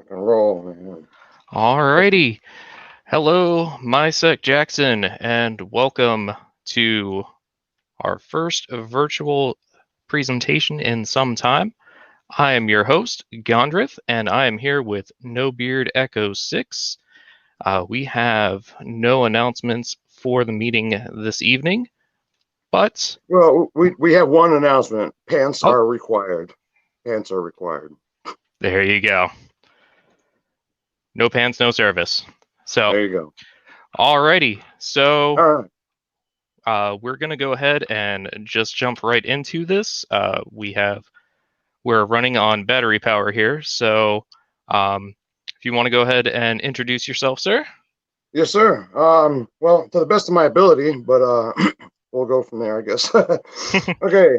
Rock and roll, man. Alrighty. Hello, misec Jackson, and welcome to our first virtual presentation in some time. I am your host, Gondrith, and I am here with No Beard Echo 6. We have no announcements for the meeting this evening, but Well, we have one announcement. Pants oh, are required. Pants are required. there you go. No pants, no service. So, There you go. alrighty. So, All right. we're going to go ahead and just jump right into this. We're running on battery power here, so if you want to go ahead and introduce yourself, sir. Yes, sir. Well, to the best of my ability, but we'll go from there, I guess. Okay.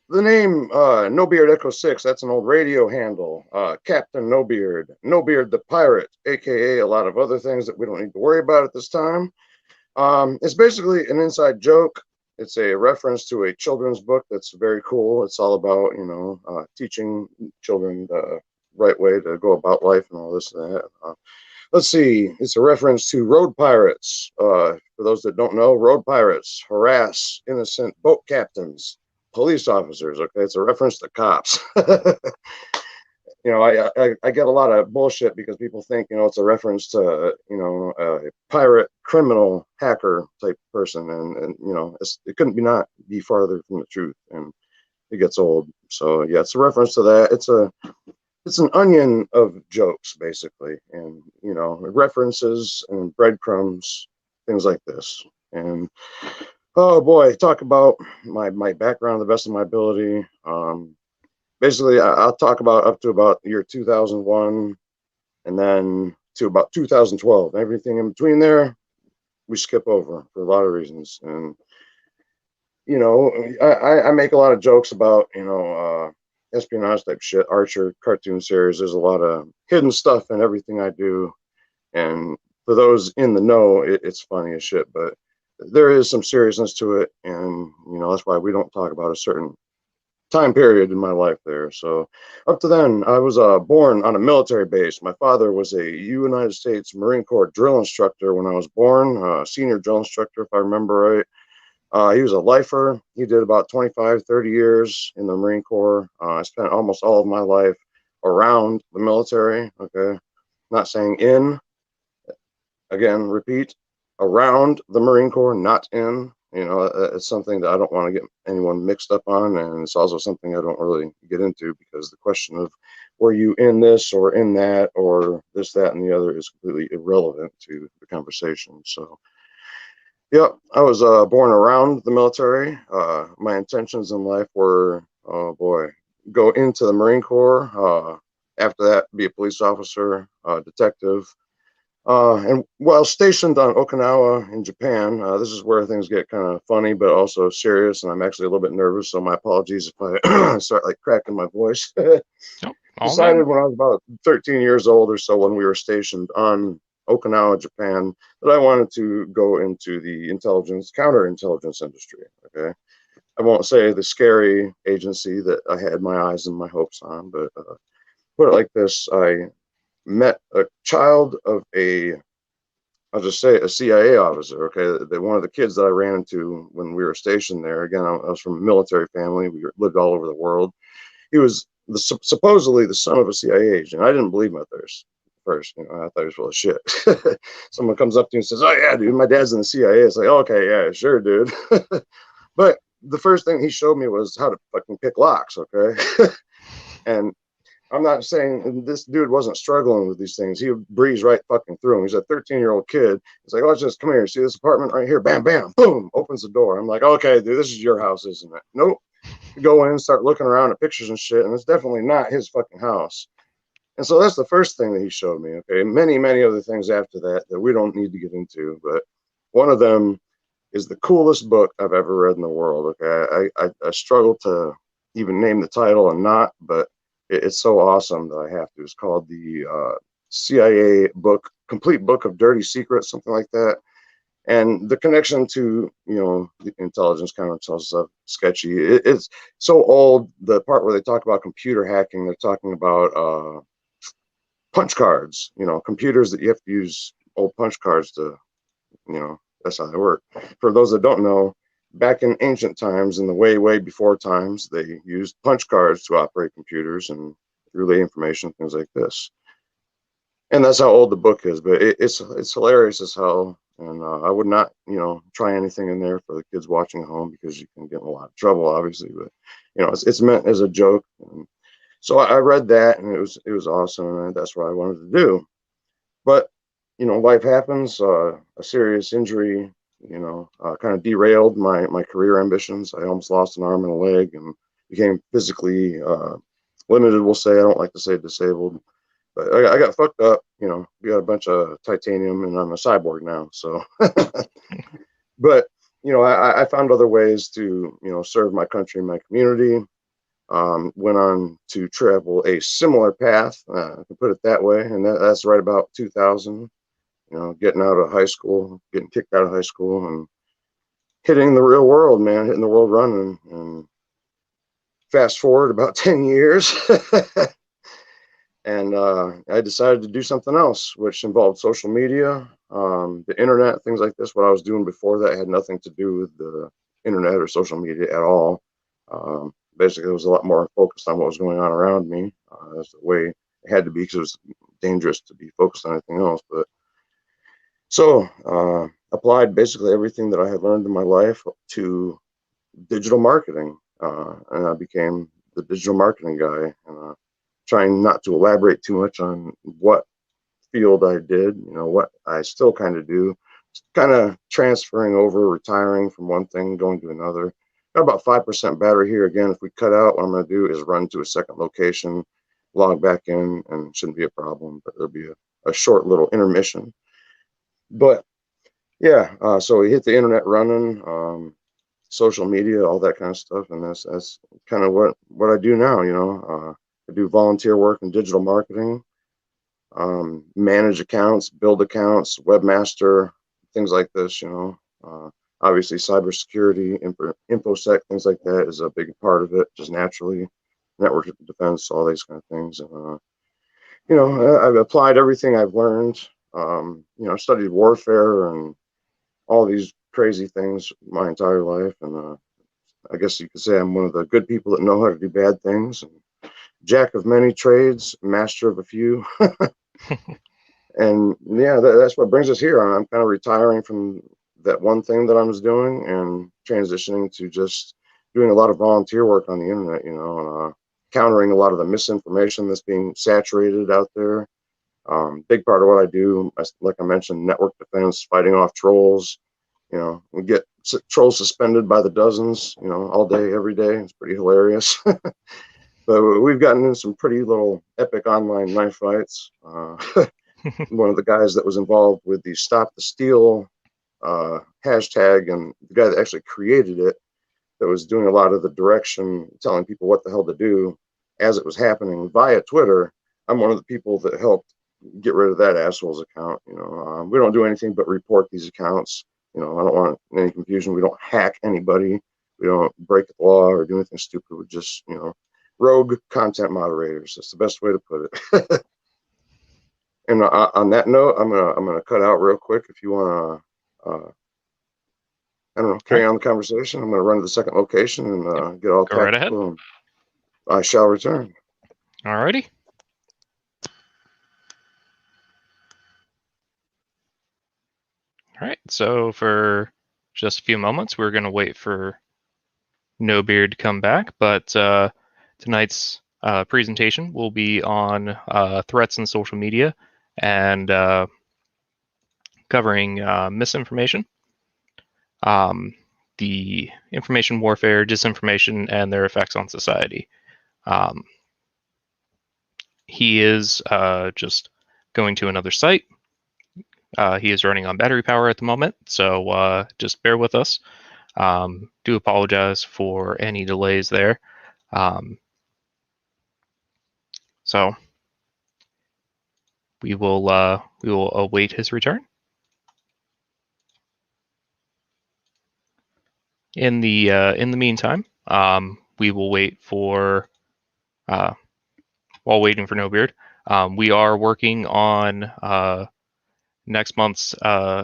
The name No Beard Echo 6, that's an old radio handle. Captain No Beard. No Beard the Pirate, aka a lot of other things that we don't need to worry about at this time. It's basically an inside joke. It's a reference to a children's book that's very cool. It's all about, teaching children the right way to go about life and all this and that. Let's see. It's a reference to road pirates. For those that don't know, road pirates harass innocent boat captains, police officers. Okay, it's a reference to cops. I get a lot of bullshit because people think, it's a reference to, a pirate, criminal, hacker type person. And it couldn't be farther from the truth. And it gets old. So yeah, it's a reference to that. It's an onion of jokes basically. And, references and breadcrumbs, things like this. And oh boy, talk about my background to the best of my ability. Basically, I'll talk about up to about year 2001 and then to about 2012. Everything in between there, we skip over for a lot of reasons. And, I make a lot of jokes about, espionage type shit, Archer cartoon series. There's a lot of hidden stuff in everything I do. And for those in the know, it's funny as shit, but there is some seriousness to it. And, that's why we don't talk about a certain time period in my life there. So up to then, I was born on a military base. My father was a United States Marine Corps drill instructor when I was born, senior drill instructor, if I remember right. He was a lifer. He did about 25, 30 years in the Marine Corps. I spent almost all of my life around the military. Okay. Not saying in, again, repeat, around the Marine Corps, not in. It's something that I don't want to get anyone mixed up on, and it's also something I don't really get into because the question of were you in this or in that or this, that, and the other is completely irrelevant to the conversation. So, yeah, I was born around the military. My intentions in life were, oh boy, go into the Marine Corps. After that, be a police officer, detective, and while stationed on Okinawa in Japan, this is where things get kind of funny, but also serious. And I'm actually a little bit nervous, so my apologies if I start like cracking my voice. Oh, all good. Decided when I was about 13 years old or so, when we were stationed on Okinawa, Japan, that I wanted to go into the intelligence, counterintelligence industry. Okay. I won't say the scary agency that I had my eyes and my hopes on, but put it like this: I met a child of I'll just say a CIA officer. Okay, one of the kids that I ran into when we were stationed there. Again, I was from a military family. We lived all over the world. He was supposedly the son of a CIA agent. I didn't believe him at first. I thought he was full of shit. Someone comes up to you and says, "Oh yeah, dude, my dad's in the CIA." It's like, okay, yeah, sure, dude. But the first thing he showed me was how to fucking pick locks. Okay, and I'm not saying this dude wasn't struggling with these things. He would breeze right fucking through them. He's a 13-year-old kid. He's like, oh, just come here. See this apartment right here? Bam, bam, boom. Opens the door. I'm like, okay, dude, this is your house, isn't it? Nope. You go in, start looking around at pictures and shit, and it's definitely not his fucking house. And so that's the first thing that he showed me. Okay, many, many other things after that that we don't need to get into, but one of them is the coolest book I've ever read in the world. Okay, I struggle to even name the title and not, but it's so awesome that I have to. It's called the CIA book, Complete Book of Dirty Secrets, something like that. And the connection to the intelligence, counterintelligence stuff, sketchy. It's so old. The part where they talk about computer hacking, they're talking about punch cards, computers that you have to use old punch cards to, that's how they work. For those that don't know, back in ancient times, in the way, way before times, they used punch cards to operate computers and relay information, things like this. And that's how old the book is, but it's hilarious as hell. And I would not, try anything in there for the kids watching at home because you can get in a lot of trouble, obviously. But it's meant as a joke. And so I read that, and it was awesome, and that's what I wanted to do. But life happens. A serious injury, kind of derailed my career ambitions. I almost lost an arm and a leg, and became physically limited. We'll say, I don't like to say disabled, but I got fucked up. We got a bunch of titanium, and I'm a cyborg now. So, but I found other ways to serve my country and my community. Went on to travel a similar path, I can put it that way, and that's right about 2000. Getting out of high school, getting kicked out of high school, and hitting the real world, man, hitting the world running. And fast forward about 10 years, and I decided to do something else, which involved social media, the internet, things like this. What I was doing before that had nothing to do with the internet or social media at all. Basically, it was a lot more focused on what was going on around me. That's the way it had to be, because it was dangerous to be focused on anything else. But so applied basically everything that I had learned in my life to digital marketing, and I became the digital marketing guy. And trying not to elaborate too much on what field I did, what I still kind of do, kind of transferring over, retiring from one thing, going to another. Got about 5% battery here. Again, if we cut out, what I'm going to do is run to a second location, log back in, and shouldn't be a problem, but there'll be a short little intermission. But yeah, so we hit the internet running, social media, all that kind of stuff, and that's kind of what I do now. I do volunteer work in digital marketing, manage accounts, build accounts, webmaster, things like this. Obviously cybersecurity, infosec, things like that is a big part of it, just naturally. Network defense, all these kind of things. And I've applied everything I've learned. Studied warfare and all these crazy things my entire life, and I guess you could say I'm one of the good people that know how to do bad things. And jack of many trades, master of a few. And yeah, that's what brings us here. I'm kind of retiring from that one thing that I was doing and transitioning to just doing a lot of volunteer work on the internet, countering a lot of the misinformation that's being saturated out there. Big part of what I do, like I mentioned, network defense, fighting off trolls. We get trolls suspended by the dozens, all day, every day. It's pretty hilarious. But we've gotten in some pretty little epic online knife fights. One of the guys that was involved with the Stop the Steal hashtag, and the guy that actually created it, that was doing a lot of the direction, telling people what the hell to do as it was happening via Twitter. I'm one of the people that helped get rid of that asshole's account. We don't do anything but report these accounts. I don't want any confusion. We don't hack anybody. We don't break the law or do anything stupid. We just, rogue content moderators. That's the best way to put it. And on that note, I'm gonna cut out real quick. If you want to, I don't know, carry on the conversation. I'm gonna run to the second location and get all Go right ahead. tactical. And I shall return. Alrighty. All right. So for just a few moments, we're going to wait for No Beard to come back. But tonight's presentation will be on threats in social media and covering misinformation, the information warfare, disinformation, and their effects on society. He is just going to another site. He is running on battery power at the moment, so just bear with us. Do apologize for any delays there. So we will await his return. In the meantime, we will wait for while waiting for No Beard. We are working on next month's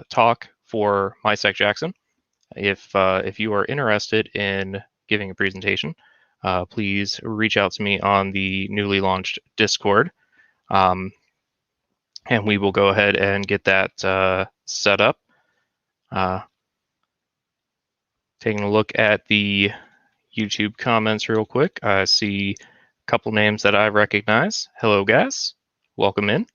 talk for misec Jackson. If you are interested in giving a presentation, please reach out to me on the newly launched Discord, and we will go ahead and get that set up. Taking a look at the YouTube comments real quick, I see a couple names that I recognize. Hello, guys. Welcome in.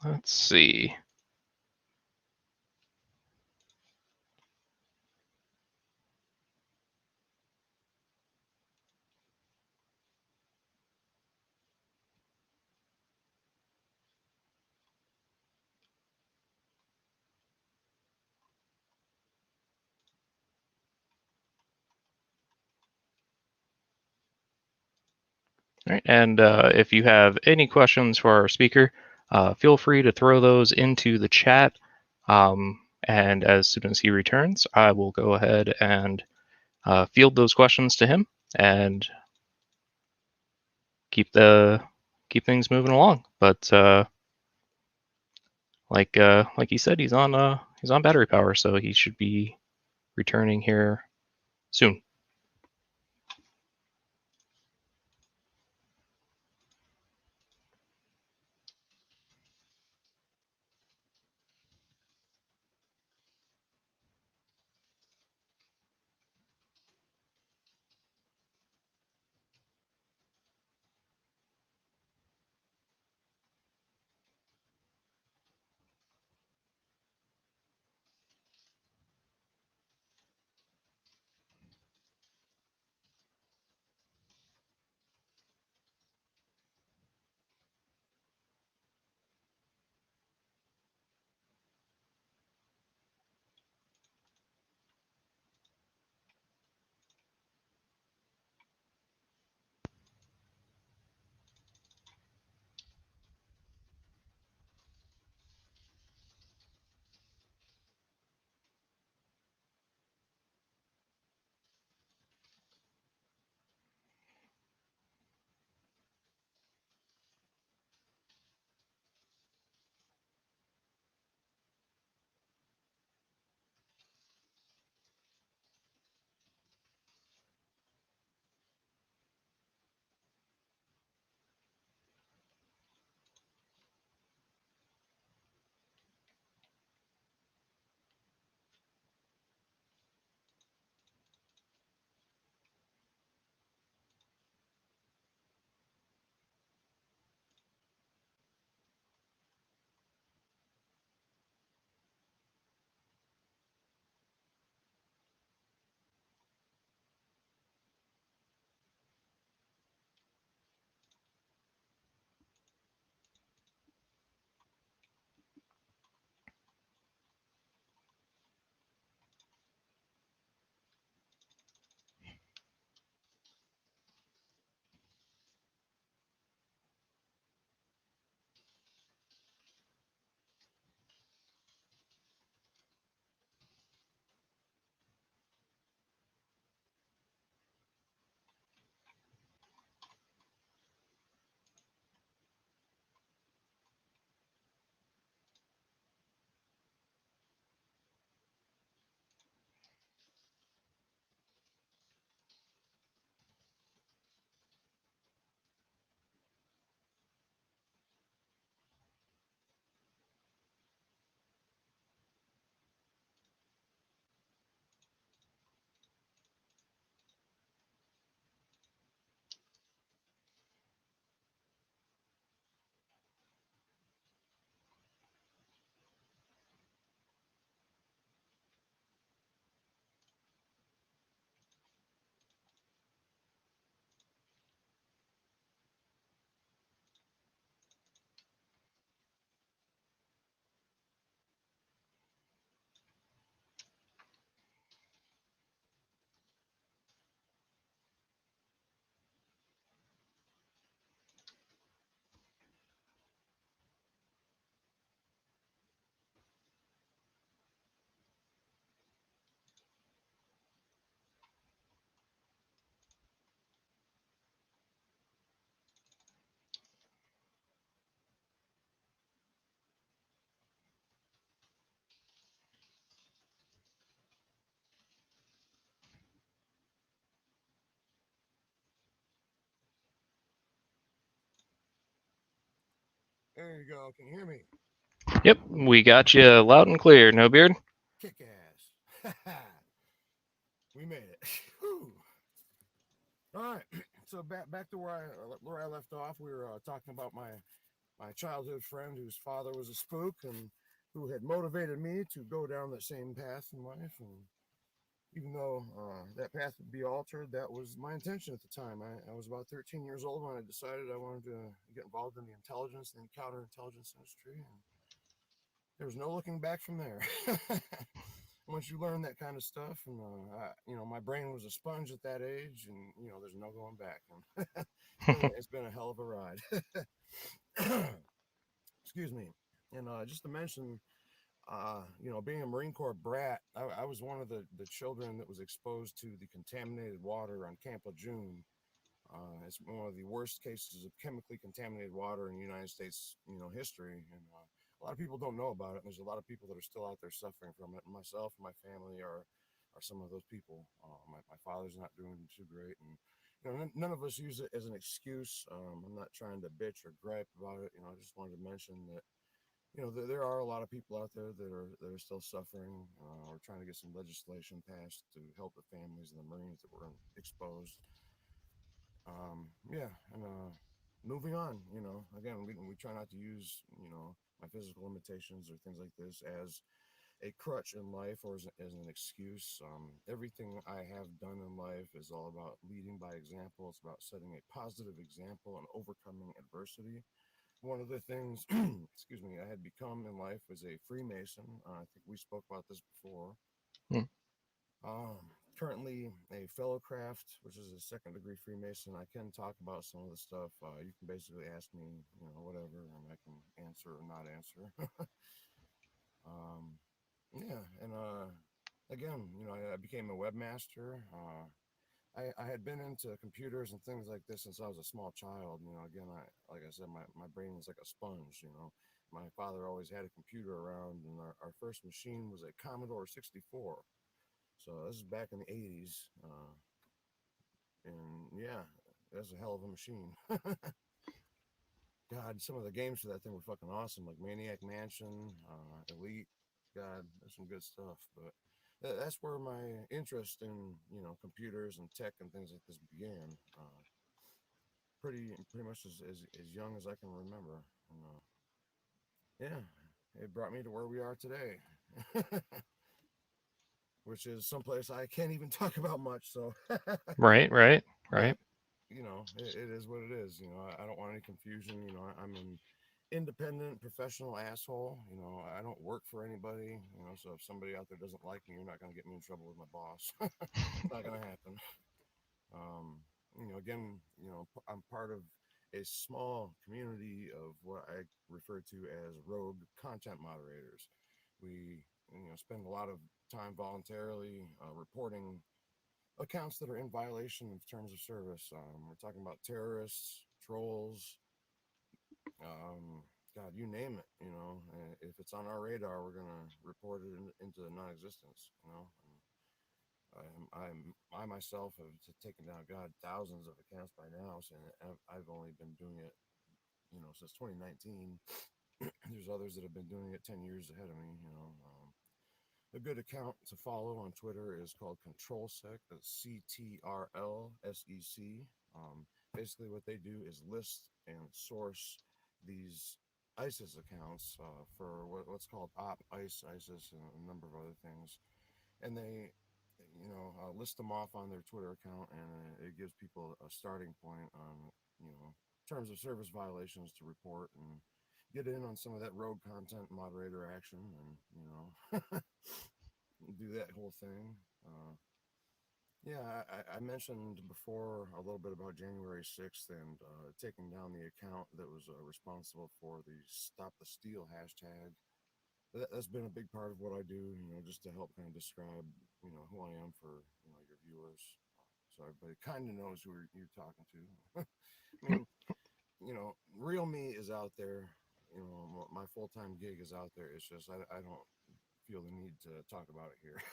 Let's see. All right, and if you have any questions for our speaker, feel free to throw those into the chat. And as soon as he returns, I will go ahead and field those questions to him and keep things moving along. But like he said, he's on battery power, so he should be returning here soon. There you go. Can you hear me? Yep, we got you loud and clear, no beard. Kick ass. We made it. Whew. All right. So back to where I left off. We were talking about my childhood friend whose father was a spook and who had motivated me to go down that same path in life. And even though that path would be altered, that was my intention at the time. I was about 13 years old when I decided I wanted to get involved in the intelligence and counterintelligence industry. And there was no looking back from there. Once you learn that kind of stuff, and my brain was a sponge at that age, and there's no going back. And it's been a hell of a ride. Excuse me. And just to mention, being a Marine Corps brat, I was one of the children that was exposed to the contaminated water on Camp Lejeune. It's one of the worst cases of chemically contaminated water in United States, history. And a lot of people don't know about it. And there's a lot of people that are still out there suffering from it. And myself and my family are some of those people. My father's not doing too great, and none of us use it as an excuse. I'm not trying to bitch or gripe about it. I just wanted to mention that there are a lot of people out there that are still suffering. We're trying to get some legislation passed to help the families and the Marines that were exposed. Yeah, and moving on. Again, we try not to use my physical limitations or things like this as a crutch in life or as an excuse. Everything I have done in life is all about leading by example. It's about setting a positive example and overcoming adversity. One of the things, excuse me, I had become in life was a Freemason. I think we spoke about this before. Hmm. Currently a fellow craft, which is a second degree Freemason. I can talk about some of the stuff. You can basically ask me, whatever, and I can answer or not answer. um, yeah, and again, I became a webmaster. I had been into computers and things like this since I was a small child. Again, like I said, my brain is like a sponge. My father always had a computer around, and our first machine was a Commodore 64. So this is back in the 80s. And yeah, that's a hell of a machine. God, some of the games for that thing were fucking awesome, like Maniac Mansion, Elite. God, there's some good stuff. But that's where my interest in computers and tech and things like this began. Pretty much as young as I can remember. And, yeah, it brought me to where we are today, which is someplace I can't even talk about much. So, Right, right, but right. it is what it is. I don't want any confusion. I'm an independent professional asshole. I don't work for anybody. So if somebody out there doesn't like me, you're not going to get me in trouble with my boss. It's not going to happen. Again, I'm part of a small community of what I refer to as rogue content moderators. We, spend a lot of time voluntarily reporting accounts that are in violation of terms of service. We're talking about terrorists, trolls, God, you name it. If it's on our radar, we're gonna report it into non-existence. I myself have taken down God thousands of accounts by now, and I've only been doing it, since 2019. There's others that have been doing it 10 years ahead of me. A good account to follow on Twitter is called ControlSec. That's CTRLSEC. Basically, what they do is list and source these ISIS accounts for what's called ISIS, and a number of other things. And they, list them off on their Twitter account, and it gives people a starting point on, terms of service violations to report and get in on some of that rogue content moderator action, and do that whole thing. Yeah, I mentioned before a little bit about January 6th and taking down the account that was responsible for the Stop the Steal hashtag. That's been a big part of what I do, just to help kind of describe, who I am for, your viewers. So everybody kind of knows who you're talking to. I mean, real me is out there. My full-time gig is out there. It's just I don't feel the need to talk about it here.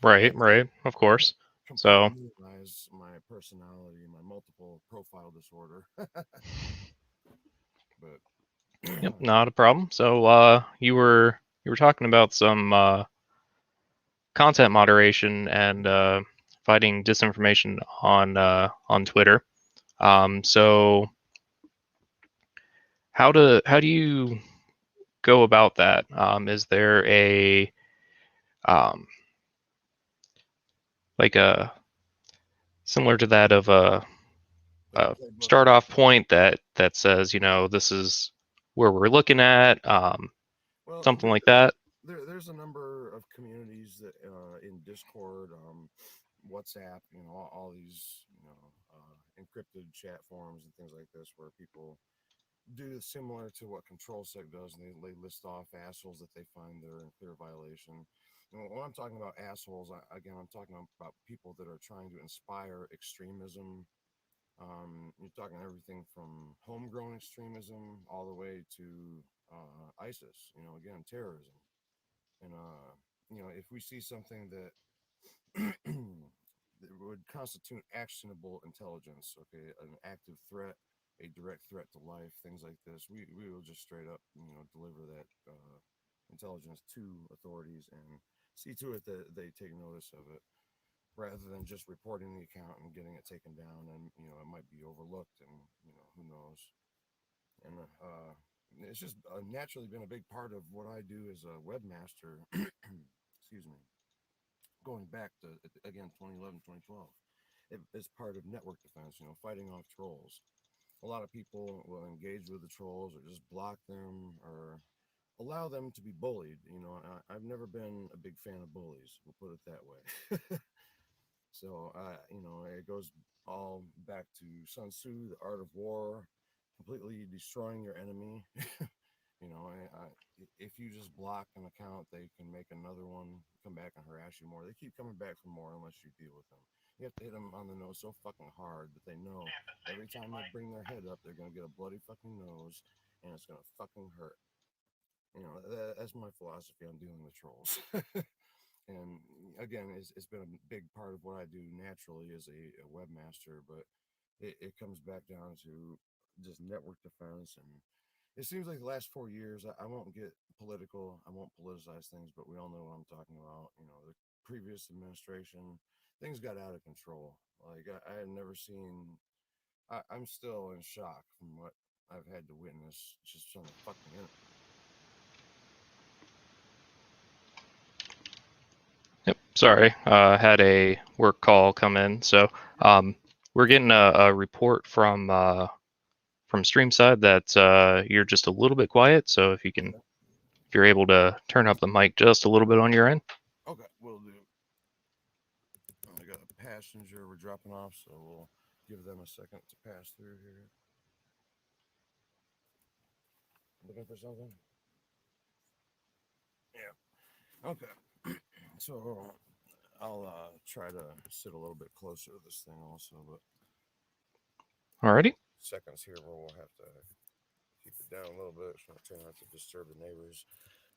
Right, Not right, of to course. So, compartmentalize my personality, my multiple profile disorder. But Yep, not a problem. So you were talking about some content moderation and fighting disinformation on Twitter. So how do you go about that? Is there a um, like a similar to that of Like a a playbook. start off point that says, this is where we're looking at, Well, something like that? there's a number of communities that in Discord, WhatsApp, all these, encrypted chat forums and things like this, where people do similar to what ControlSec does, and they list off assholes that they find they're in clear violation. And when I'm talking about assholes, again, I'm talking about people that are trying to inspire extremism. You're talking everything from homegrown extremism all the way to ISIS. Again, terrorism. And if we see something that that would constitute actionable intelligence, okay, an active threat, a direct threat to life, things like this, we will just straight up, deliver that intelligence to authorities and see to it that they take notice of it, rather than just reporting the account and getting it taken down, and it might be overlooked, and who knows. And it's just naturally been a big part of what I do as a webmaster. Excuse me. Going back to, again, 2011, 2012, it's part of network defense, fighting off trolls. A lot of people will engage with the trolls or just block them or allow them to be bullied. I've never been a big fan of bullies, we'll put it that way. So, it goes all back to Sun Tzu, the art of war, completely destroying your enemy. If you just block an account, they can make another one come back and harass you more. They keep coming back for more unless you deal with them. You have to hit them on the nose so fucking hard that they know every time they bring their head up, they're going to get a bloody fucking nose, and it's going to fucking hurt. That's my philosophy on dealing with trolls. And again, it's been a big part of what I do naturally as a webmaster, but it comes back down to just network defense. And it seems like the last 4 years, I won't get political, I won't politicize things, but we all know what I'm talking about. The previous administration, things got out of control. Like, I had never seen, I'm still in shock from what I've had to witness just on the fucking internet. Yep. Sorry, had a work call come in. So we're getting a report from Streamside that you're just a little bit quiet. So if you're able to turn up the mic just a little bit on your end. Okay, we'll do. I got a passenger we're dropping off, so we'll give them a second to pass through here. Looking for something? Yeah. Okay. So I'll try to sit a little bit closer to this thing also, but Alrighty. seconds here where we'll have to keep it down a little bit, so I try not to disturb the neighbors.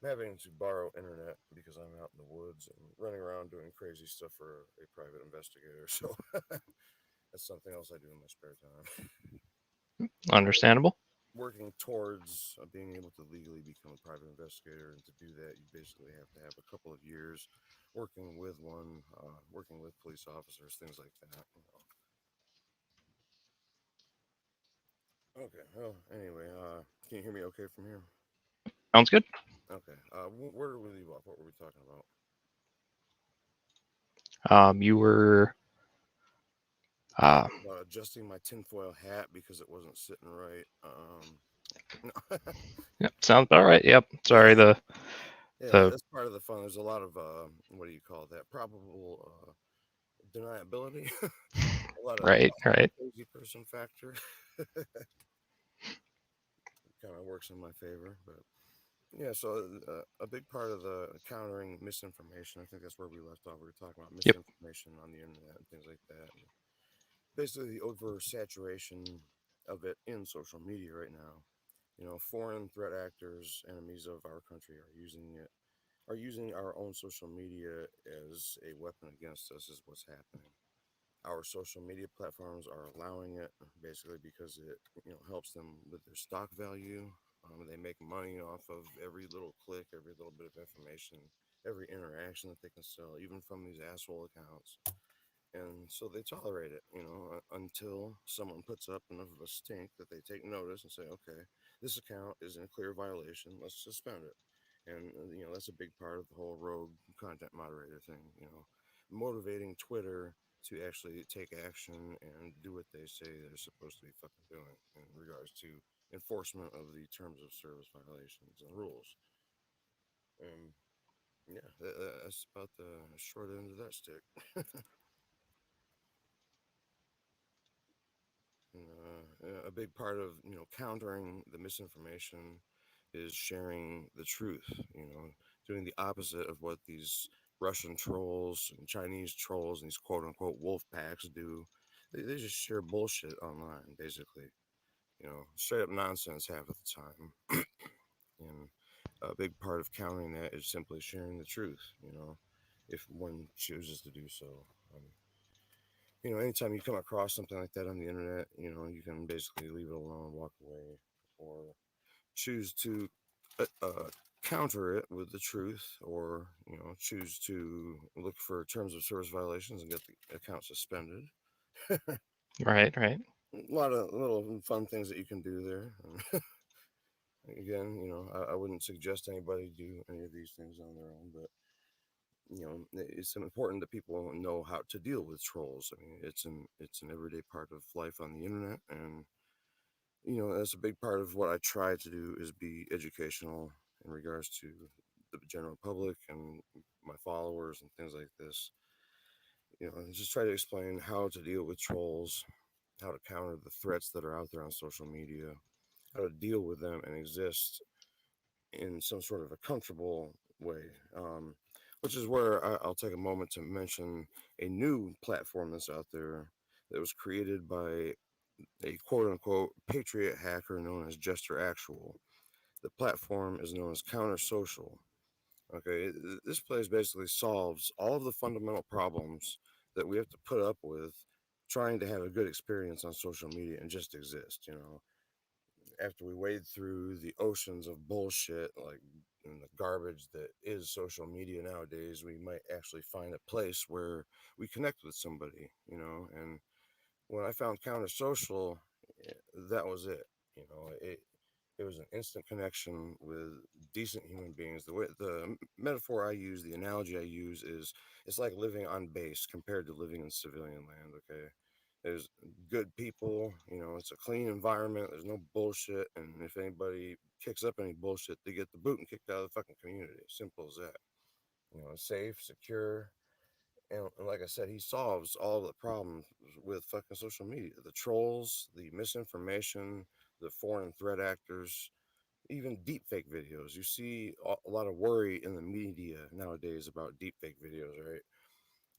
I'm having to borrow internet because I'm out in the woods and running around doing crazy stuff for a private investigator. So that's something else I do in my spare time. Understandable. Working towards being able to legally become a private investigator, and to do that, you basically have to have a couple of years working with working with police officers, things like that. Okay. Well, anyway, can you hear me okay from here? Sounds good. Okay. Where did we leave off? What were we talking about? You were Adjusting my tinfoil hat because it wasn't sitting right. Yep, sounds about right. Yep. Sorry. Yeah, The that's part of the fun. There's a lot of what do you call that? Probable deniability. A lot of right. crazy person factor. Kind of works in my favor, but yeah. So a big part of the countering misinformation, I think that's where we left off. We were talking about Yep. misinformation on the internet and things like that. And basically, the oversaturation of it in social media right now. Foreign threat actors, enemies of our country, are using our own social media as a weapon against us. Is what's happening. Our social media platforms are allowing it, basically because it helps them with their stock value. They make money off of every little click, every little bit of information, every interaction that they can sell, even from these asshole accounts. And so they tolerate it, until someone puts up enough of a stink that they take notice and say, okay, this account is in clear violation, let's suspend it. And that's a big part of the whole rogue content moderator thing, motivating Twitter to actually take action and do what they say they're supposed to be fucking doing in regards to enforcement of the terms of service violations and rules. And yeah, that's about the short end of that stick. A big part of countering the misinformation is sharing the truth. Doing the opposite of what these Russian trolls and Chinese trolls and these quote unquote wolf packs do. They just share bullshit online, basically. Straight up nonsense half of the time. And a big part of countering that is simply sharing the truth. If one chooses to do so. Um, anytime you come across something like that on the internet, you can basically leave it alone, walk away, or choose to counter it with the truth, or choose to look for terms of service violations and get the account suspended. Right, right. A lot of little fun things that you can do there. Again, I wouldn't suggest anybody do any of these things on their own, but it's important that people know how to deal with trolls. I mean, it's an everyday part of life on the internet, and that's a big part of what I try to do is be educational in regards to the general public and my followers and things like this. And just try to explain how to deal with trolls, how to counter the threats that are out there on social media, how to deal with them and exist in some sort of a comfortable way. Which is where I'll take a moment to mention a new platform that's out there that was created by a quote unquote patriot hacker known as Jester Actual. The platform is known as Counter Social. Okay, this place basically solves all of the fundamental problems that we have to put up with trying to have a good experience on social media and just exist. After we wade through the oceans of bullshit, like and the garbage that is social media nowadays, we might actually find a place where we connect with somebody, and when I found Counter Social, that was it. It was an instant connection with decent human beings. The metaphor I use, the analogy I use is it's like living on base compared to living in civilian land. Okay, there's good people. It's a clean environment. There's no bullshit, and if anybody kicks up any bullshit, they get the boot and kicked out of the fucking community. Simple as that. Safe, secure, and like I said, he solves all the problems with fucking social media. The trolls, the misinformation, the foreign threat actors, even deepfake videos. You see a lot of worry in the media nowadays about deepfake videos, right?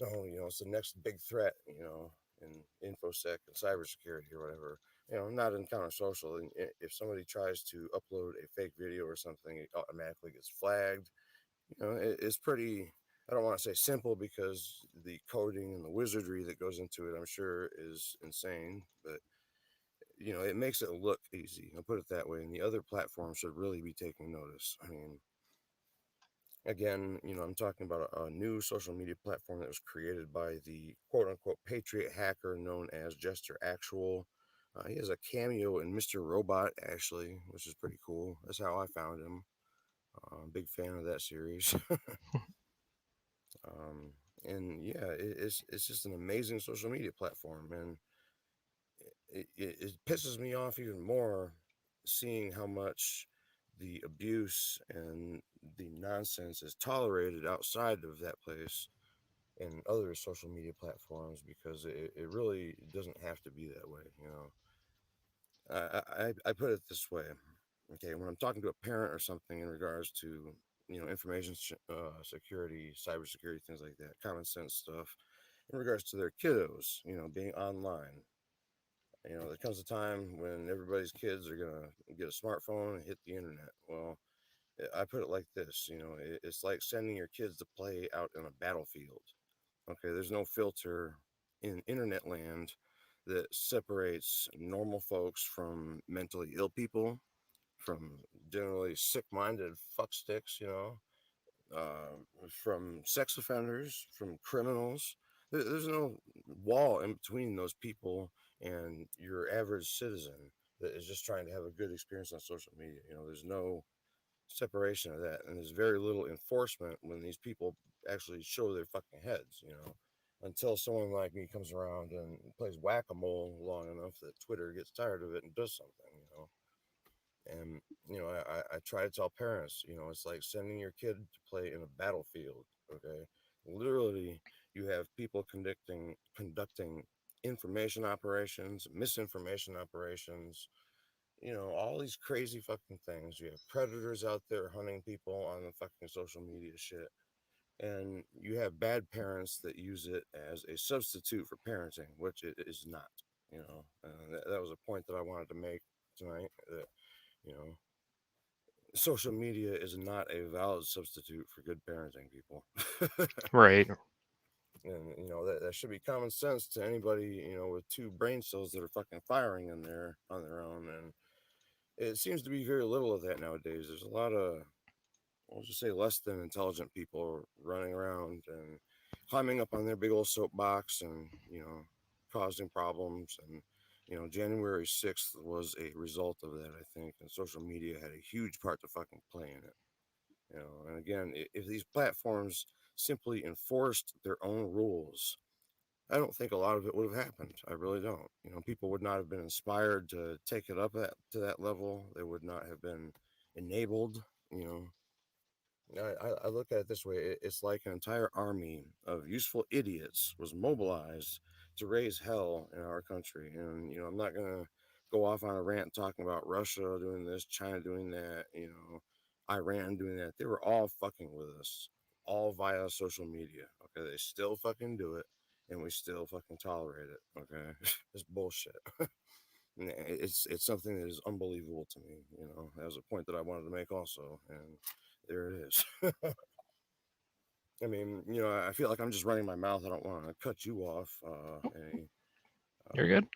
Oh, it's the next big threat, in infosec and cybersecurity or whatever. Not in counter social. And if somebody tries to upload a fake video or something, it automatically gets flagged. It's pretty. I don't want to say simple because the coding and the wizardry that goes into it, I'm sure, is insane. But it makes it look easy. I'll put it that way. And the other platforms should really be taking notice. I mean, again, I'm talking about a new social media platform that was created by the quote unquote patriot hacker known as Jester Actual. He has a cameo in Mr. Robot, actually, which is pretty cool. That's how I found him. Big fan of that series. um, and yeah, it's just an amazing social media platform, and it pisses me off even more seeing how much the abuse and the nonsense is tolerated outside of that place and other social media platforms, because it really doesn't have to be that way. I put it this way. Okay, when I'm talking to a parent or something in regards to information security, cybersecurity, things like that, common sense stuff in regards to their kiddos, being online. There comes a time when everybody's kids are gonna get a smartphone and hit the internet. Well, I put it like this. It's like sending your kids to play out in a battlefield. Okay, there's no filter in internet land that separates normal folks from mentally ill people, from generally sick-minded fucksticks, from sex offenders, from criminals. There's no wall in between those people and your average citizen that is just trying to have a good experience on social media. There's no separation of that, and there's very little enforcement when these people actually show their fucking heads. Until someone like me comes around and plays whack-a-mole long enough that Twitter gets tired of it and does something. And I try to tell parents, it's like sending your kid to play in a battlefield. Okay, literally, you have people conducting information operations, misinformation operations, all these crazy fucking things. You have predators out there hunting people on the fucking social media shit. And you have bad parents that use it as a substitute for parenting, which it is not. And that was a point that I wanted to make tonight. That you know, social media is not a valid substitute for good parenting, people. Right. And that should be common sense to anybody with two brain cells that are fucking firing in there on their own. And it seems to be very little of that nowadays. There's a lot of, I'll just say, less than intelligent people running around and climbing up on their big old soapbox and causing problems. And January 6th was a result of that, I think, and social media had a huge part to fucking play in it. And again, if these platforms simply enforced their own rules, I don't think a lot of it would have happened. I really don't. People would not have been inspired to take it up to that level. They would not have been enabled. You know, I look at it this way: it's like an entire army of useful idiots was mobilized to raise hell in our country. And I'm not gonna go off on a rant talking about Russia doing this, China doing that, Iran doing that. They were all fucking with us, all via social media. Okay, they still fucking do it, and we still fucking tolerate it. Okay, it's bullshit. It's something that is unbelievable to me. That was a point that I wanted to make also, and there it is. I mean, I feel like I'm just running my mouth. I don't want to cut you off. You're good.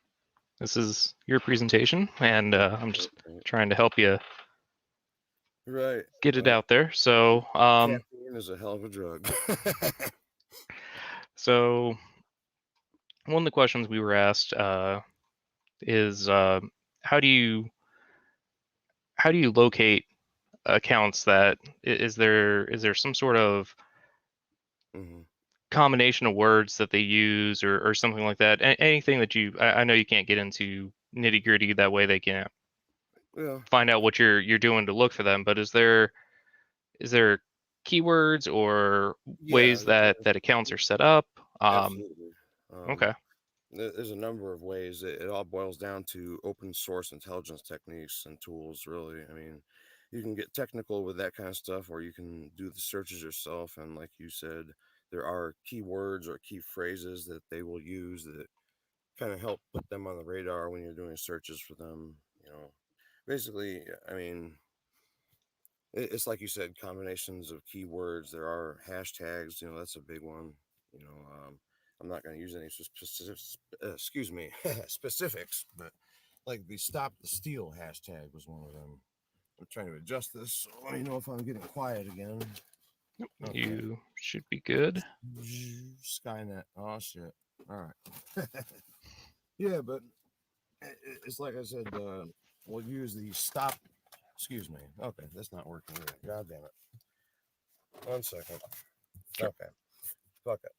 This is your presentation, and I'm just trying to help you right get it out there. So, caffeine is a hell of a drug. so one of the questions we were asked is how do you locate accounts that is there some sort of Mm-hmm. combination of words that they use or something like that? Anything that I know you can't get into nitty gritty that way they can't find out what you're doing to look for them, but is there keywords or ways that accounts are set up? Absolutely. Okay. There's a number of ways. It all boils down to open source intelligence techniques and tools, really. I mean, you can get technical with that kind of stuff, or you can do the searches yourself. And like you said, there are keywords or key phrases that they will use that kind of help put them on the radar when you're doing searches for them. Basically, I mean, it's like you said, combinations of keywords. There are hashtags. That's a big one. I'm not going to use any excuse me, specifics, but like the "Stop the Steal" hashtag was one of them. I'm trying to adjust this, so let me know if I'm getting quiet again. Okay. You should be good. Skynet. Oh shit. All right. Yeah, but it's like I said. We'll use the stop. Excuse me. Okay, that's not working either. God damn it. 1 second. Sure. Okay. Fuck it.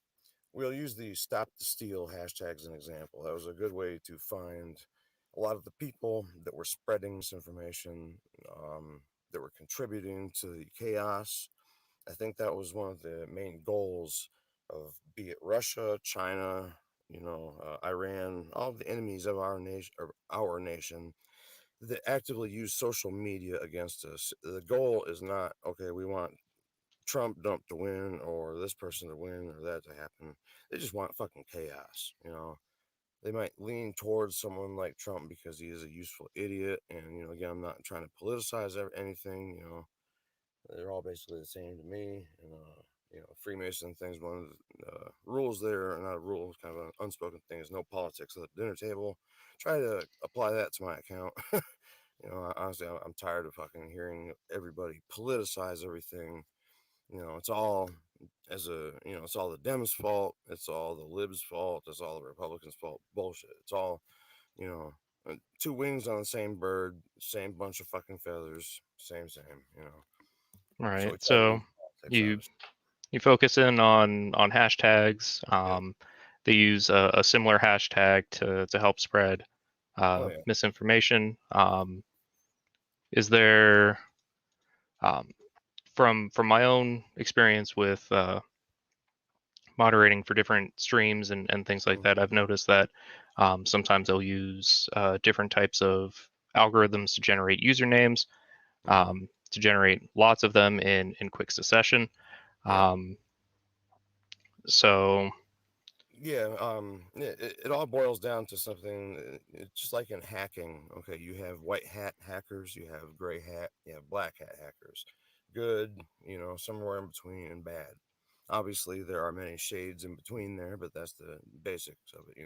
We'll use the "Stop the Steal" hashtag as an example. That was a good way to find a lot of the people that were spreading misinformation, that were contributing to the chaos. I think that was one of the main goals of, be it Russia, China, Iran, all of the enemies of our nation that actively use social media against us. The goal is not, okay, we want Trump dump to win or this person to win or that to happen. They just want fucking chaos. They might lean towards someone like Trump because he is a useful idiot. And, again, I'm not trying to politicize anything. They're all basically the same to me. And, Freemason things, one of the rules there, not a rule, kind of an unspoken thing, is no politics at the dinner table. Try to apply that to my account. Honestly, I'm tired of fucking hearing everybody politicize everything. It's all it's all the Dems' fault. It's all the libs' fault. It's all the Republicans' fault. Bullshit. It's all, you know, two wings on the same bird, same bunch of fucking feathers, same. So we Right. try to So leave politics you out. you focus in on hashtags. Yep. They use a similar hashtag to help spread Oh yeah. misinformation. Is there um, from my own experience with moderating for different streams and things like Mm, that, I've noticed that sometimes they'll use different types of algorithms to generate usernames, mm-hmm. to generate lots of them in quick succession. Yeah. Um, so Yeah, it all boils down to something. It's just like in hacking. Okay, you have white hat hackers, you have gray hat, you have black hat hackers. Good, somewhere in between, and bad. Obviously, there are many shades in between there, but that's the basics of it.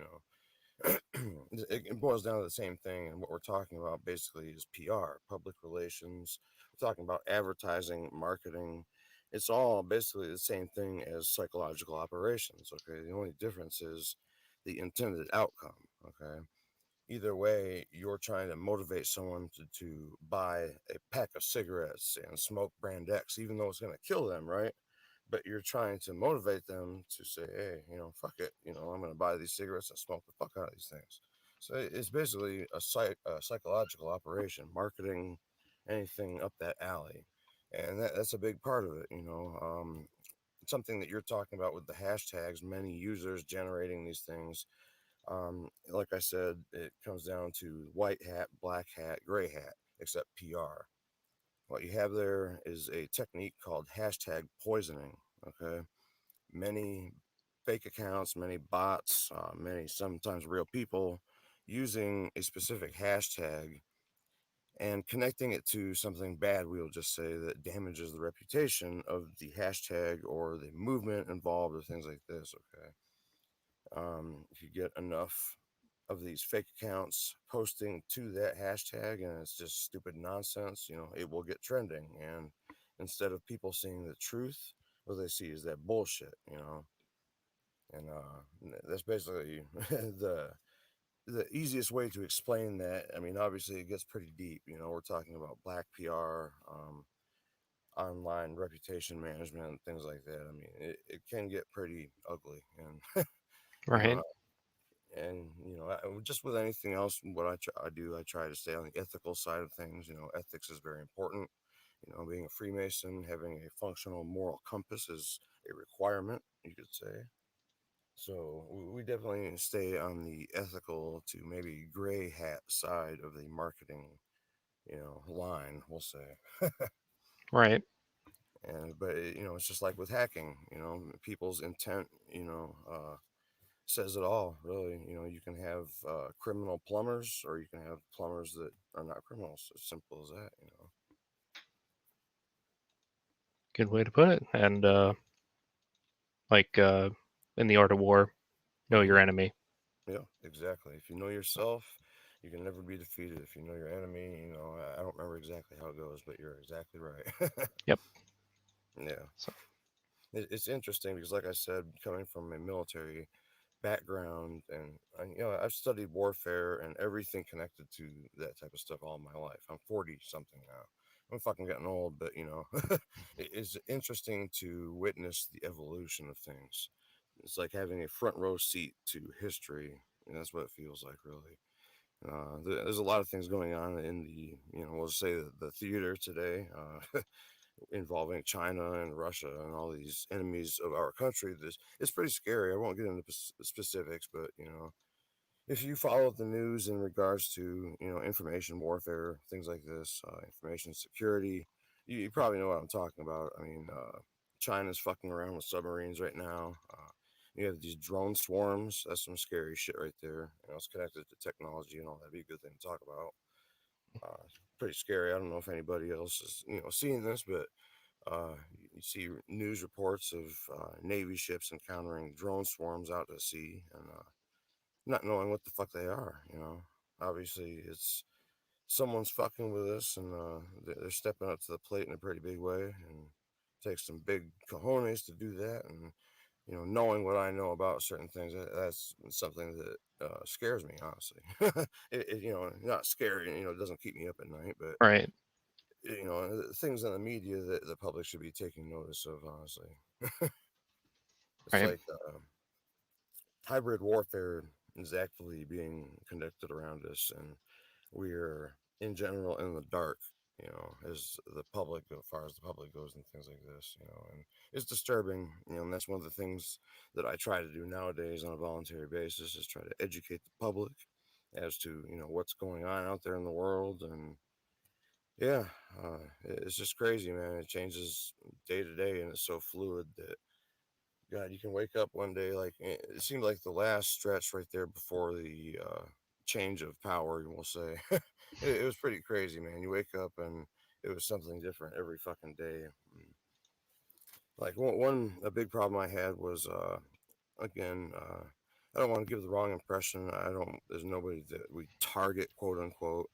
It boils down to the same thing. And what we're talking about basically is PR, public relations. We're talking about advertising, marketing. It's all basically the same thing as psychological operations. Okay. The only difference is the intended outcome. Okay. Either way, you're trying to motivate someone to buy a pack of cigarettes and smoke brand X, even though it's going to kill them, right? But you're trying to motivate them to say, hey, fuck it, I'm going to buy these cigarettes and smoke the fuck out of these things. So it's basically a psychological operation, marketing, anything up that alley. And that's a big part of it. Something that you're talking about with the hashtags, many users generating these things. Like I said, it comes down to white hat, black hat, gray hat, except PR. What you have there is a technique called hashtag poisoning. Okay. Many fake accounts, many bots, many sometimes real people using a specific hashtag and connecting it to something bad, we'll just say, that damages the reputation of the hashtag or the movement involved or things like this. Okay. If you get enough of these fake accounts posting to that hashtag and it's just stupid nonsense, it will get trending. And instead of people seeing the truth, what they see is that bullshit. And that's basically the easiest way to explain that. I mean, obviously, it gets pretty deep. We're talking about black PR, online reputation management, things like that. I mean, it can get pretty ugly. And, you know, right, just with anything else, what I try to stay on the ethical side of things. Ethics is very important. Being a Freemason, having a functional moral compass is a requirement, you could say. So we definitely stay on the ethical to maybe gray hat side of the marketing, line, we'll say. right, And but it's just like with hacking. People's intent, says it all. Really, you can have criminal plumbers, or you can have plumbers that are not criminals. As simple as that. good way to put it. And like in the art of war, know Hmm. your enemy. Yeah, exactly. If you know yourself, you can never be defeated. If you know your enemy, I don't remember exactly how it goes, but you're exactly right. Yep. Yeah. So, It's interesting because, like I said, coming from a military background, and I've studied warfare and everything connected to that type of stuff all my life. I'm 40 something now. I'm fucking getting old, but it's interesting to witness the evolution of things. It's like having a front row seat to history, and that's what it feels like, really. There's a lot of things going on in the, we'll say the theater today. Involving China and Russia and all these enemies of our country. This it's pretty scary. I won't get into specifics, but if you follow the news in regards to information warfare, things like this, information security, you probably know what I'm talking about. I mean, China's fucking around with submarines right now. You have these drone swarms. That's some scary shit right there. It's connected to technology and all. That'd be a good thing to talk about. Pretty scary. I don't know if anybody else is seeing this, but you see news reports of Navy ships encountering drone swarms out to sea and not knowing what the fuck they are. Obviously, it's someone's fucking with us, and they're stepping up to the plate in a pretty big way, and takes some big cojones to do that. And knowing what I know about certain things, that's something that scares me, honestly. Not scary. It doesn't keep me up at night, but Right. things in the media that the public should be taking notice of, honestly. It's Right. like hybrid warfare is actively being conducted around us, and we're in general in the dark, as the public, as far as the public goes, and things like this, and it's disturbing, and that's one of the things that I try to do nowadays on a voluntary basis, is try to educate the public as to what's going on out there in the world. And yeah, it's just crazy, man. It changes day to day, and it's so fluid that God, you can wake up one day, like it seemed like the last stretch right there before the change of power, we'll say. It was pretty crazy, man. You wake up and it was something different every fucking day. Like a big problem I had was again, I don't want to give the wrong impression. I don't. There's nobody that we target, quote unquote.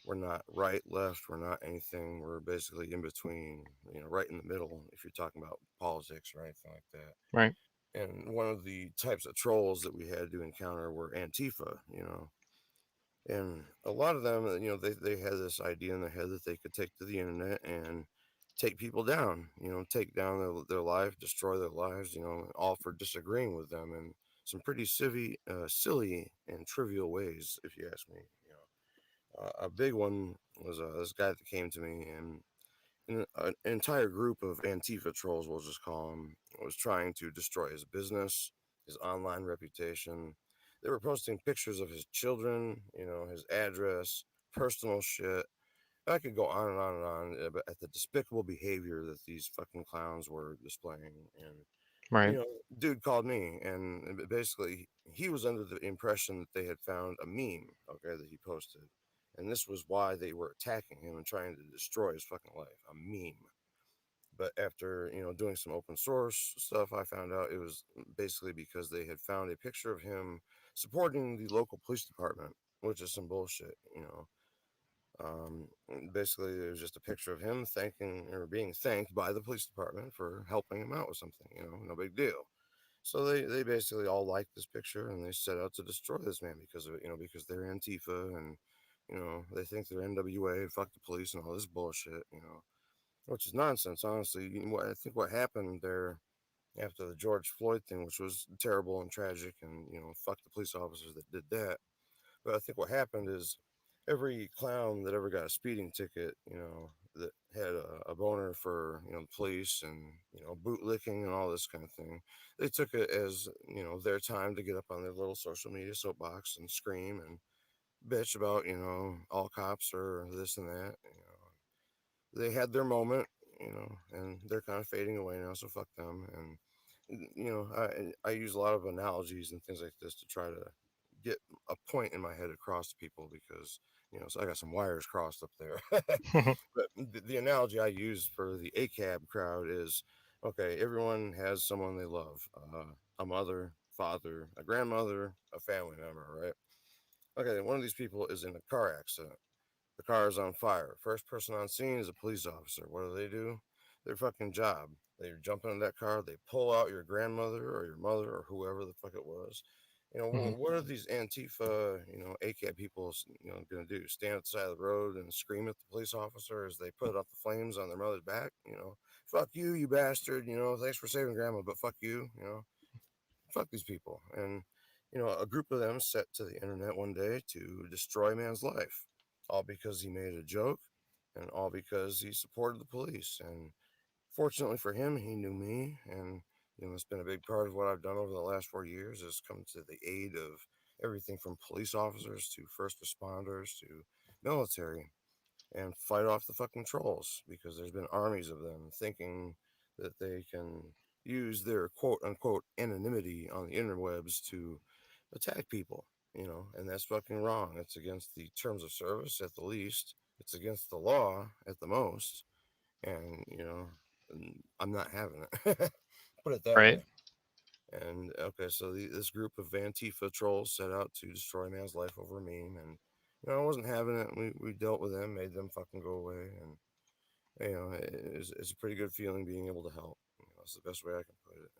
We're not right, left. We're not anything. We're basically in between. Right in the middle. If you're talking about politics or anything like that. Right. And one of the types of trolls that we had to encounter were Antifa. And a lot of them, they had this idea in their head that they could take to the internet and take people down, take down their life, destroy their lives, all for disagreeing with them in some pretty silly and trivial ways, if you ask me. A big one was this guy that came to me, and an entire group of Antifa trolls, we'll just call him, was trying to destroy his business, his online reputation. They were posting pictures of his children, his address, personal shit. I could go on and on and on at the despicable behavior that these fucking clowns were displaying. And, Right. dude called me, and basically he was under the impression that they had found a meme, okay, that he posted. And this was why they were attacking him and trying to destroy his fucking life. A meme. But after, doing some open source stuff, I found out it was basically because they had found a picture of him supporting the local police department, which is some bullshit. Basically, it was just a picture of him thanking or being thanked by the police department for helping him out with something. No big deal. So they basically all liked this picture, and they set out to destroy this man because of it. Because they're Antifa, and they think they're NWA and fuck the police and all this bullshit. Which is nonsense, honestly. I think what happened there after the George Floyd thing, which was terrible and tragic, and fuck the police officers that did that. But I think what happened is every clown that ever got a speeding ticket, that had a boner for the police and bootlicking and all this kind of thing, they took it as their time to get up on their little social media soapbox and scream and bitch about all cops or this and that. They had their moment, and they're kind of fading away now, so fuck them. And I use a lot of analogies and things like this to try to get a point in my head across to people, because so I got some wires crossed up there. But the analogy I use for the ACAB crowd is, okay, everyone has someone they love, a mother, father, a grandmother, a family member, right? Okay, one of these people is in a car accident. The car is on fire. First person on scene is a police officer. What do? Their fucking job. They jump into that car. They pull out your grandmother or your mother or whoever the fuck it was. Mhm. What are these Antifa, ACAB people, going to do? Stand at the side of the road and scream at the police officer as they put out the flames on their mother's back? Fuck you, you bastard. Thanks for saving grandma, but fuck you. Fuck these people. And a group of them set to the internet one day to destroy man's life, all because he made a joke, and all because he supported the police. And fortunately for him, he knew me, and it's been a big part of what I've done over the last 4 years, is come to the aid of everything from police officers to first responders to military, and fight off the fucking trolls, because there's been armies of them thinking that they can use their quote unquote anonymity on the interwebs to attack people, and that's fucking wrong. It's against the terms of service at the least, it's against the law at the most, and I'm not having it. Put it that way. Right. And okay, so this group of Antifa trolls set out to destroy man's life over a meme, and I wasn't having it. We dealt with them, made them fucking go away, and it's a pretty good feeling being able to help. That's the best way I can put it.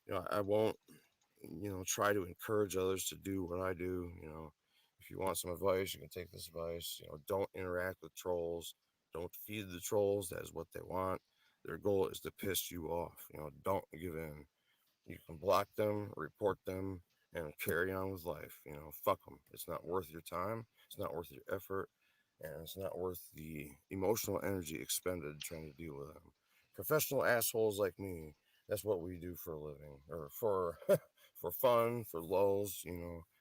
And I won't try to encourage others to do what I do. If you want some advice, you can take this advice. Don't interact with trolls. Don't feed the trolls. That is what they want. Their goal is to piss you off. Don't give in. You can block them, report them, and carry on with life. Fuck them. It's not worth your time. It's not worth your effort, and it's not worth the emotional energy expended trying to deal with them. Professional assholes like me. That's what we do for a living, or for for fun, for lulls.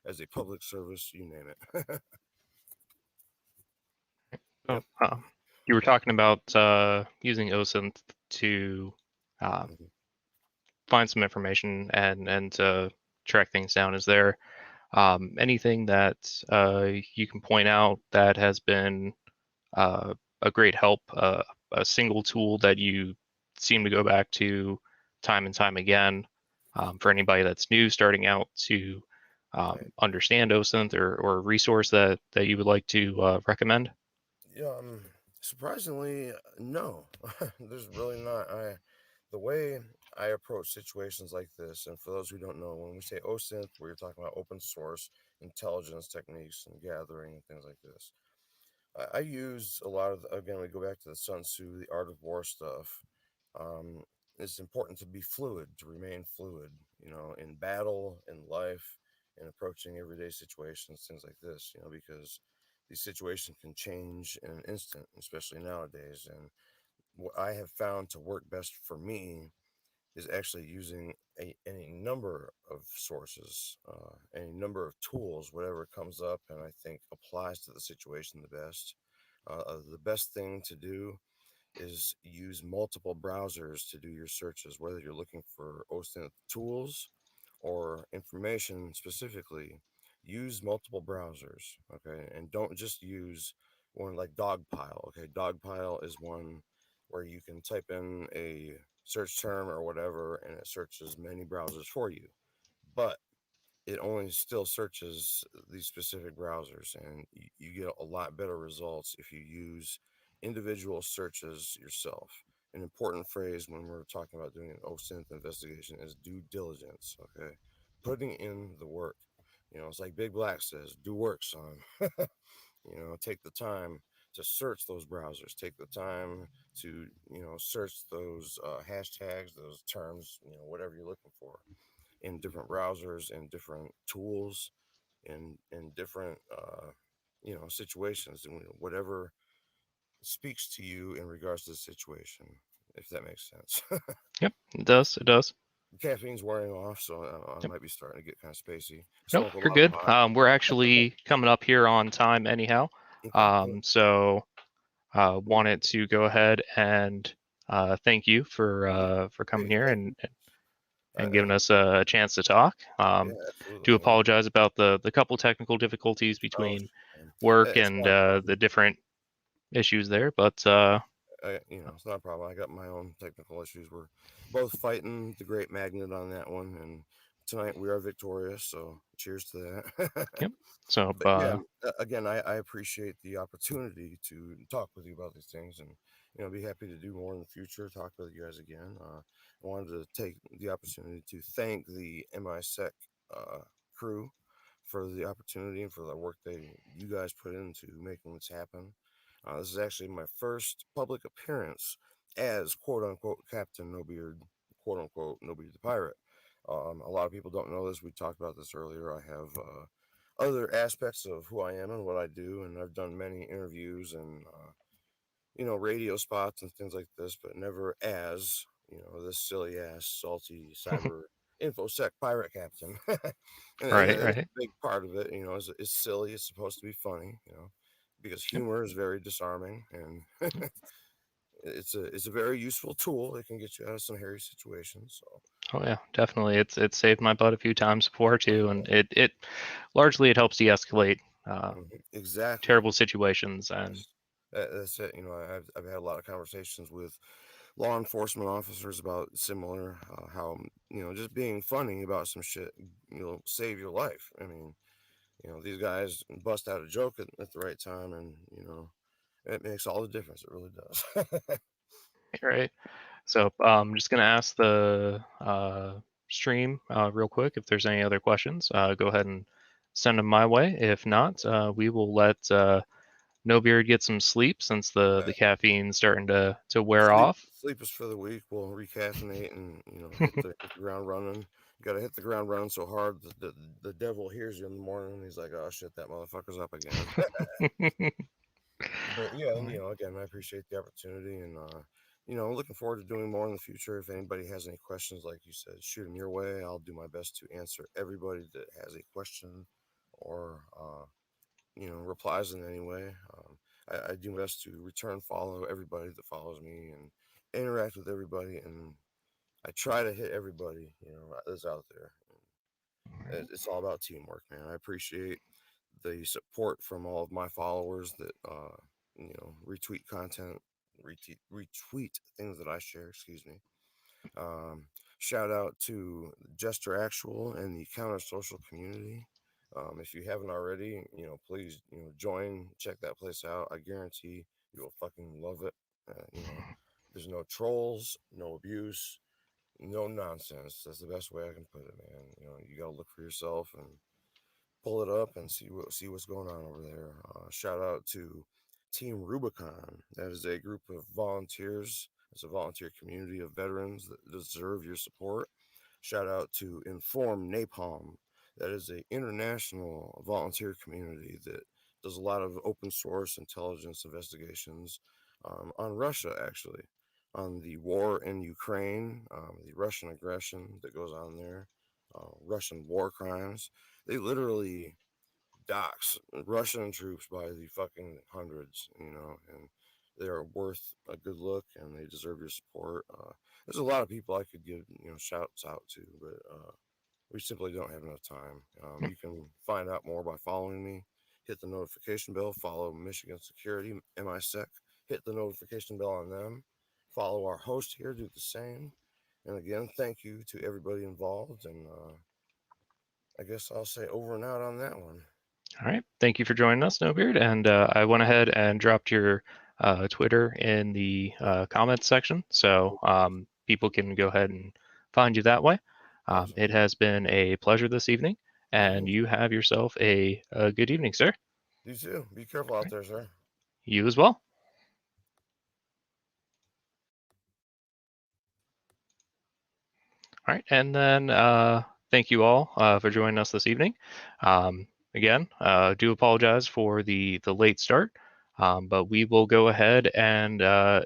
As a public service, you name it. Oh, Yep. you were talking about using OSINT to uh, Mhm. find some information and track things down. Is there anything that you can point out that has been a great help, a single tool that you seem to go back to time and time again, for anybody that's new starting out to Right. understand OSINT, or a resource that you would like to recommend? Yeah, surprisingly, no. There's really not. The way I approach situations like this, and for those who don't know, when we say OSINT, we're talking about open source intelligence techniques and gathering and things like this. I use a lot of, again, we go back to the Sun Tzu, the art of war stuff. Um, it's important to be fluid, to remain fluid, in battle, in life, in approaching everyday situations, things like this, because these situations can change in an instant, especially nowadays. And what I have found to work best for me is actually using any number of sources, any number of tools, whatever comes up and I think applies to the situation the best. The best thing to do is use multiple browsers to do your searches, whether you're looking for OSINT tools or information specifically. Use multiple browsers, okay, and don't just use one like Dogpile. Okay, Dogpile is one where you can type in a search term or whatever, and it searches many browsers for you. But it only still searches these specific browsers, and you get a lot better results if you use individual searches yourself. An important phrase when we're talking about doing an OSINT investigation is due diligence. Okay, putting in the work. It's like Big Black says, "Do work, son." Take the time to search those browsers. Take the time to search those hashtags, those terms, whatever you're looking for in different browsers and different tools in different situations, and whatever speaks to you in regards to the situation, if that makes sense. Yep, it does. It does. Caffeine's wearing off, so I Yep. might be starting to get kind of spacey. Nope, Smoke a you're lot of good. pot. We're actually coming up here on time anyhow. Okay, cool. So wanted to go ahead and thank you for coming Hey, here thank you. and I giving us a chance to talk. Yeah, Do absolutely. apologize about the couple technical difficulties Oh, between man. work It's and not a problem. the different issues there, but It's not a problem. I got my own technical issues. We're both fighting the great magnet on that one, and tonight we are victorious. So cheers to that. yep. So But yeah, again, I appreciate the opportunity to talk with you about these things, and be happy to do more in the future. Talk with you guys again. I wanted to take the opportunity to thank the MISec crew for the opportunity and for the work you guys put into making this happen. This is actually my first public appearance as quote unquote Captain No Beard, quote unquote No Beard the Pirate. A lot of people don't know this. We talked about this earlier. I have other aspects of who I am and what I do, and I've done many interviews and radio spots and things like this, but never as this silly ass salty cyber infosec pirate captain. And right, that's right. a big part of it. It's silly. It's supposed to be funny. Because Yep. humor is very disarming, and it's a very useful tool. It can get you out of some hairy situations. So Oh yeah, definitely. It's saved my butt a few times before oh, too, and it largely it helps de-escalate exactly. terrible situations. And Yes, that's it. I've had a lot of conversations with law enforcement officers about similar how just being funny about some shit save your life. I mean, you know, these guys bust out a joke at the right time, and you know, it makes all the difference. It really does. Right. So I'm just going to ask the stream real quick if there's any other questions. Go ahead and send them my way. If not, we will let No Beard get some sleep since the caffeine's starting to wear off. Sleep is for the weak. We'll recaffeinate and, you know, hit the ground running. You got to hit the ground running so hard that the devil hears you in the morning and he's like, oh shit, that motherfucker's up again. But yeah, and, you know, again, I appreciate the opportunity, and you know, looking forward to doing more in the future. If anybody has any questions, like you said, shoot them your way. I'll do my best to answer everybody that has a question or you know, replies in any way. I do my best to return follow everybody that follows me and interact with everybody, and I try to hit everybody, you know, that's out there. It's all about teamwork, man. I appreciate the support from all of my followers that you know, retweet content, retweet things that I share. Excuse me. Um, Shout out to Jester Actual and the Counter Social community. If you haven't already, you know, please, you know, join, check that place out. I guarantee you will fucking love it. You know, there's no trolls, no abuse, no nonsense. That's the best way I can put it, man. You know, you gotta look for yourself and pull it up and see what's going on over there. Shout out to Team Rubicon. That is a group of volunteers. It's a volunteer community of veterans that deserve your support. Shout out to Inform Napalm. That is a international volunteer community that does a lot of open source intelligence investigations on Russia, actually, on the war in Ukraine, the Russian aggression that goes on there, Russian war crimes. They literally dox Russian troops by the fucking hundreds, you know, and they are worth a good look and they deserve your support. There's a lot of people I could give, you know, shouts out to, but we simply don't have enough time. You can find out more by following me. Hit the notification bell. Follow Michigan Security, misec. Hit the notification bell on them. Follow our host here. Do the same. And again, thank you to everybody involved. And I guess I'll say over and out on that one. All right. Thank you for joining us, No Beard. And I went ahead and dropped your Twitter in the comments section, so people can go ahead and find you that way. Awesome. It has been a pleasure this evening, and you have yourself a good evening, sir. You too. Be careful out there, sir. You as well. All right. And then thank you all for joining us this evening. Again, do apologize for the late start, but we will go ahead and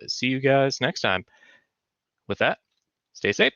see you guys next time. With that, stay safe.